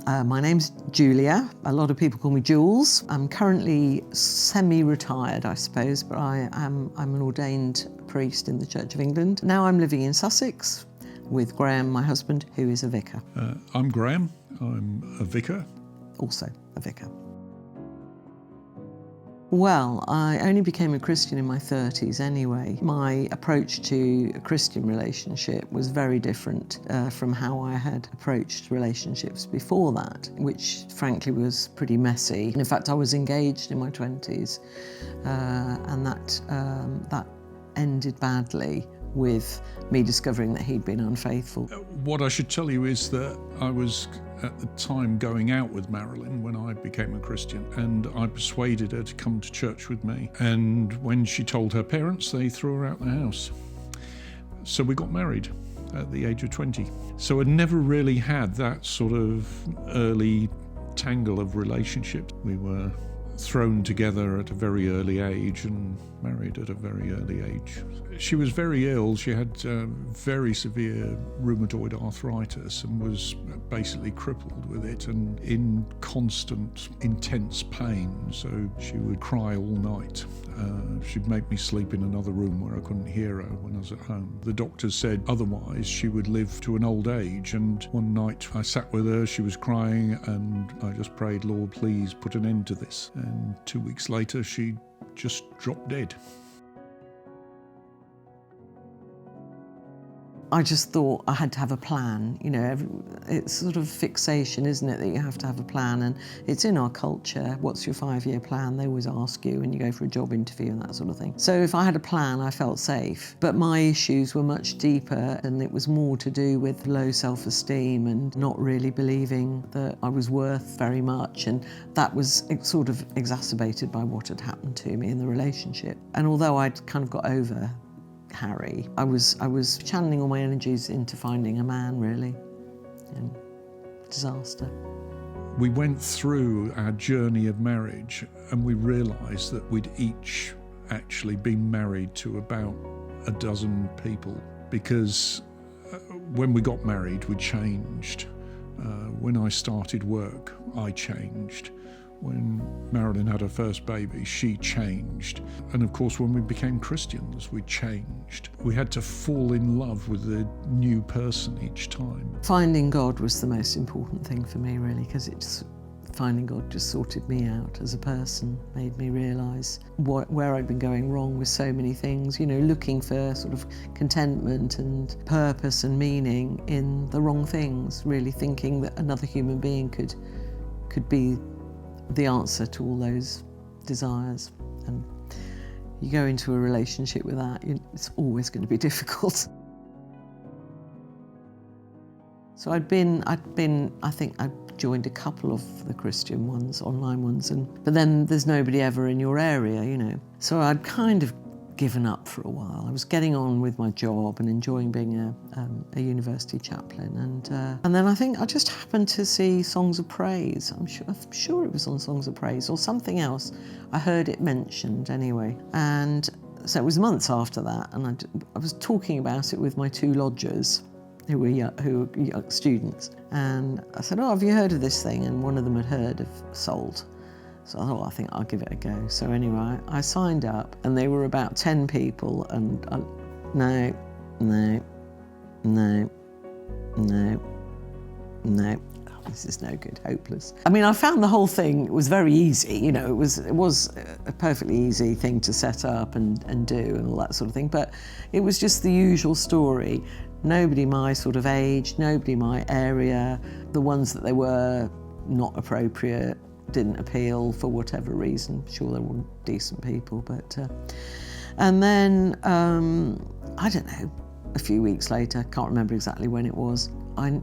My name's Julia. A lot of people call me Jules. I'm currently semi-retired, I suppose, but I'm an ordained priest in the Church of England. Now I'm living in Sussex with Graham, my husband, who is a vicar. I'm Graham. I'm a vicar. Also a vicar. Well, I only became a Christian in my 30s anyway. My approach to a Christian relationship was very different from how I had approached relationships before that, which frankly was pretty messy. In fact, I was engaged in my 20s and that ended badly with me discovering that he'd been unfaithful. What I should tell you is that I was at the time going out with Marilyn when I became a Christian, and I persuaded her to come to church with me. And when she told her parents, they threw her out the house. So we got married at the age of 20. So I'd never really had that sort of early tangle of relationships. We were thrown together at a very early age and married at a very early age. She was very ill. She had very severe rheumatoid arthritis and was basically crippled with it and in constant, intense pain. So she would cry all night. She'd make me sleep in another room where I couldn't hear her when I was at home. The doctors said otherwise she would live to an old age. And one night I sat with her, she was crying, and I just prayed, Lord, please put an end to this. And 2 weeks later, she just dropped dead. I just thought I had to have a plan. You know, it's sort of fixation, isn't it, that you have to have a plan, and it's in our culture. What's your 5-year plan? They always ask you when you go for a job interview and that sort of thing. So if I had a plan, I felt safe. But my issues were much deeper, and it was more to do with low self-esteem and not really believing that I was worth very much, and that was sort of exacerbated by what had happened to me in the relationship. And although I'd kind of got over Harry, I was channeling all my energies into finding a man, really, and disaster. We went through our journey of marriage and we realised that we'd each actually been married to about a dozen people, because when we got married, we changed. When I started work, I changed. When Marilyn had her first baby, she changed. And of course, when we became Christians, we changed. We had to fall in love with a new person each time. Finding God was the most important thing for me, really, because finding God just sorted me out as a person, made me realise where I'd been going wrong with so many things, you know, looking for sort of contentment and purpose and meaning in the wrong things, really thinking that another human being could be the answer to all those desires. And you go into a relationship with that, it's always going to be difficult. So I think I joined a couple of the Christian ones, online ones, but then there's nobody ever in your area, you know. So I'd kind of given up for a while. I was getting on with my job and enjoying being a university chaplain, and then I think I just happened to see Songs of Praise. I'm sure it was on Songs of Praise or something else. I heard it mentioned anyway, and so it was months after that, and I was talking about it with my two lodgers, who were young students, and I said, "Oh, have you heard of this thing?" And one of them had heard of SALT. So I thought, I think I'll give it a go. So anyway, I signed up, and they were about 10 people, and no, this is no good, hopeless. I mean, I found the whole thing was very easy, you know, it was a perfectly easy thing to set up and do and all that sort of thing, but it was just the usual story. Nobody my sort of age, nobody my area, the ones that they were not appropriate, didn't appeal for whatever reason. Sure, they were decent people, but and then I don't know, a few weeks later, can't remember exactly when it was, I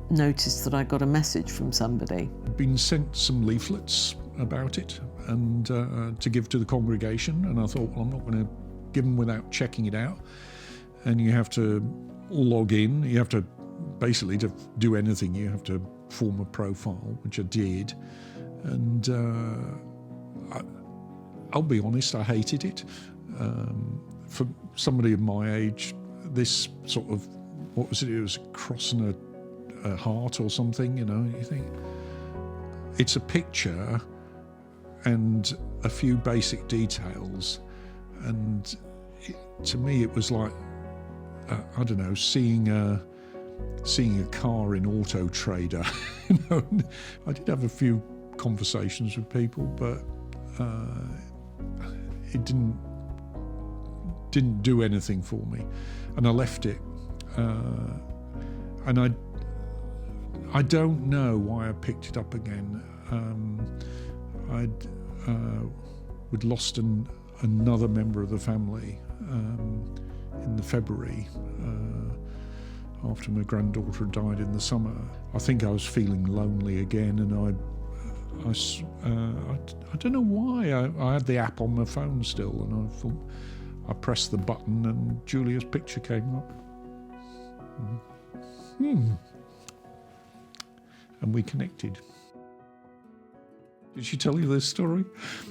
noticed that I got a message from somebody. I'd been sent some leaflets about it and to give to the congregation, and I thought, well, I'm not going to give them without checking it out. And you have to log in, you have to basically, to do anything, you have to form a profile, which I did. And I'll be honest, I hated it. For somebody of my age, this sort of, what was it? It was crossing a heart or something, you know. You think it's a picture and a few basic details, and to me it was like, I don't know, seeing a car in Auto Trader. You know, I did have a few conversations with people, but it didn't do anything for me, and I left it. And I don't know why I picked it up again. We'd lost another member of the family in the February after my granddaughter had died in the summer. I think I was feeling lonely again, and I don't know why. I had the app on my phone still, and I thought, I pressed the button and Julia's picture came up. And we connected. Did she tell you this story?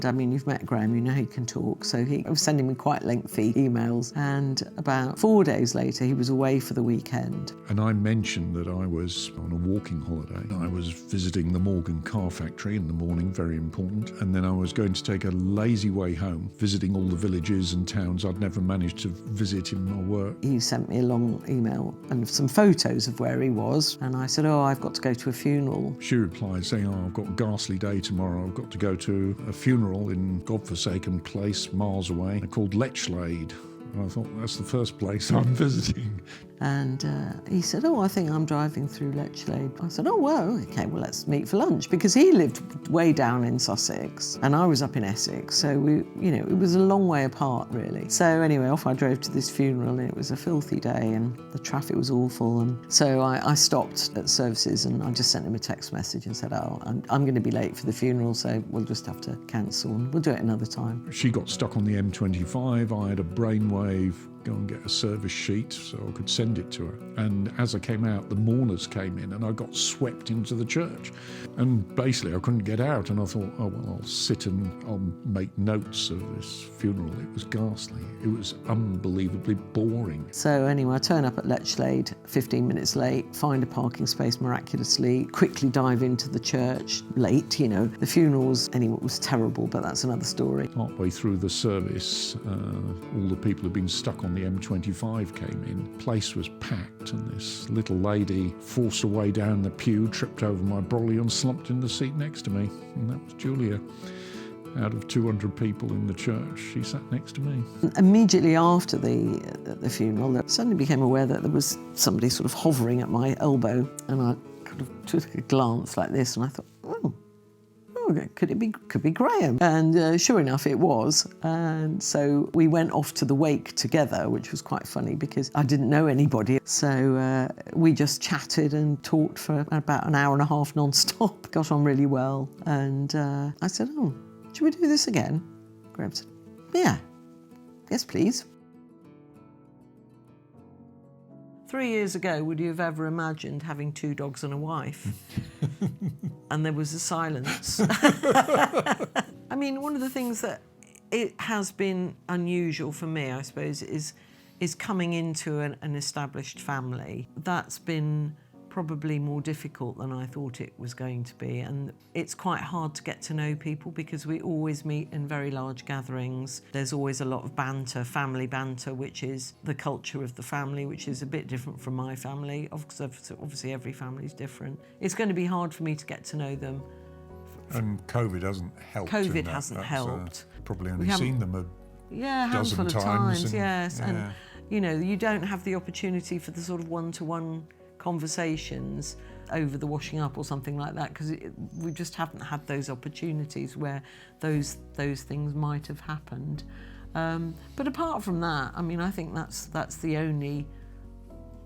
I mean, you've met Graham, you know he can talk, so he was sending me quite lengthy emails, and about 4 days later he was away for the weekend. And I mentioned that I was on a walking holiday. I was visiting the Morgan car factory in the morning, very important, and then I was going to take a lazy way home, visiting all the villages and towns I'd never managed to visit in my work. He sent me a long email and some photos of where he was, and I said, oh, I've got to go to a funeral. She replied saying, oh, I've got a ghastly day tomorrow. I've got to go to a funeral in godforsaken place miles away called Lechlade. And I thought, that's the first place I'm visiting. And he said, oh, I think I'm driving through Lechlade. I said, oh, well, OK, well, let's meet for lunch. Because he lived way down in Sussex and I was up in Essex. So, it was a long way apart, really. So anyway, off I drove to this funeral, and it was a filthy day and the traffic was awful. And so I stopped at services and I just sent him a text message and said, oh, I'm going to be late for the funeral, so we'll just have to cancel and we'll do it another time. She got stuck on the M25. I had a brainwave, go and get a service sheet so I could send it to her. And as I came out, the mourners came in and I got swept into the church. And basically I couldn't get out, and I thought, oh, well, I'll sit and I'll make notes of this funeral. It was ghastly. It was unbelievably boring. So anyway, I turn up at Lechlade 15 minutes late, find a parking space miraculously, quickly dive into the church late, The funeral was terrible, but that's another story. Partway through the service, all the people who'd been stuck on the M25 came in. The place was packed, and this little lady forced her way down the pew, tripped over my brolly and slumped in the seat next to me. And that was Julia. Out of 200 people in the church, she sat next to me. Immediately after the funeral, I suddenly became aware that there was somebody sort of hovering at my elbow, and I kind of took a glance like this, and I thought, oh, could be Graham? And sure enough, it was. And so we went off to the wake together, which was quite funny because I didn't know anybody. So we just chatted and talked for about an hour and a half non-stop. Got on really well. And I said, oh, should we do this again? Graham said, yeah, yes, please. 3 years ago, would you have ever imagined having 2 dogs and a wife? And there was a silence. I mean, one of the things that it has been unusual for me, I suppose, is coming into an established family. That's been probably more difficult than I thought it was going to be. And it's quite hard to get to know people because we always meet in very large gatherings. There's always a lot of banter, family banter, which is the culture of the family, which is a bit different from my family. Obviously, every family is different. It's going to be hard for me to get to know them. And COVID hasn't helped. COVID hasn't helped. Probably only seen them a handful of times, yes. Yeah. And, you don't have the opportunity for the sort of one-to-one conversations over the washing up or something like that, because we just haven't had those opportunities where those things might have happened. But apart from that, I mean, I think that's the only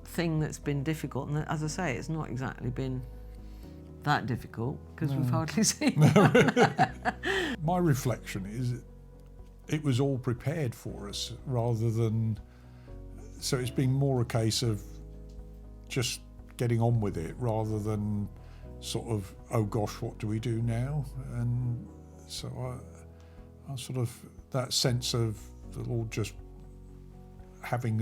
thing that's been difficult. And as I say, it's not exactly been that difficult because we've hardly seen them. My reflection is it was all prepared for us rather than... So it's been more a case of just getting on with it rather than sort of, oh gosh, what do we do now? And so I sort of, that sense of the Lord just having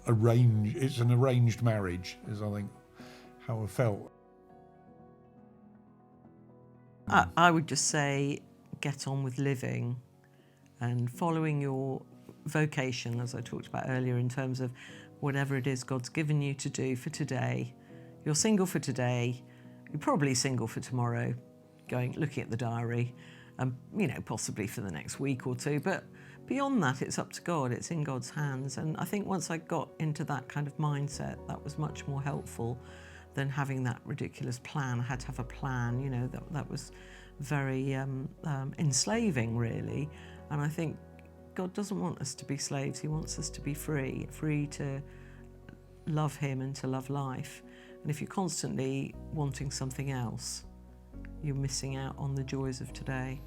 it's an arranged marriage is, I think, how I felt. I would just say get on with living and following your vocation, as I talked about earlier, in terms of whatever it is God's given you to do for today. You're single for today, you're probably single for tomorrow, looking at the diary, and possibly for the next week or two, but beyond that it's up to God, it's in God's hands. And I think once I got into that kind of mindset, that was much more helpful than having that ridiculous plan. I had to have a plan, that was very enslaving, really. And I think God doesn't want us to be slaves, he wants us to be free to love him and to love life. And if you're constantly wanting something else, you're missing out on the joys of today.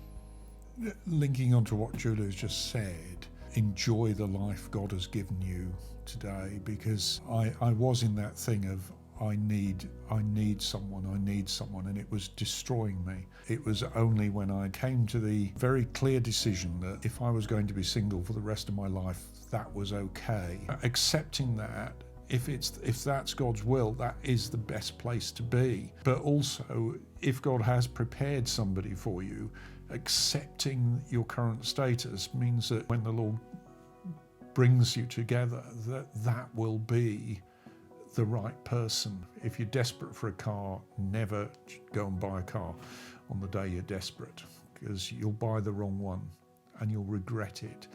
Linking onto what Julia's just said, enjoy the life God has given you today, because I was in that thing of I need someone, and it was destroying me. It was only when I came to the very clear decision that if I was going to be single for the rest of my life, that was okay. Accepting that, if that's God's will, that is the best place to be. But also, if God has prepared somebody for you, accepting your current status means that when the Lord brings you together, that will be the right person. If you're desperate for a car, never go and buy a car on the day you're desperate, because you'll buy the wrong one and you'll regret it.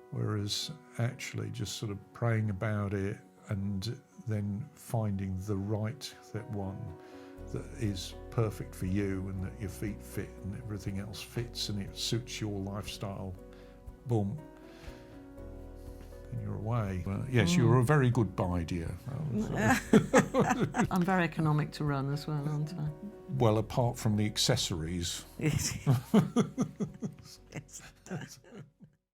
Whereas actually just sort of praying about it and then finding the right one that is perfect for you and that your feet fit and everything else fits and it suits your lifestyle, boom, and you're away. Well, yes, you're a very good buy, dear. I'm very economic to run as well, aren't I? Well, apart from the accessories. Yes. Yes.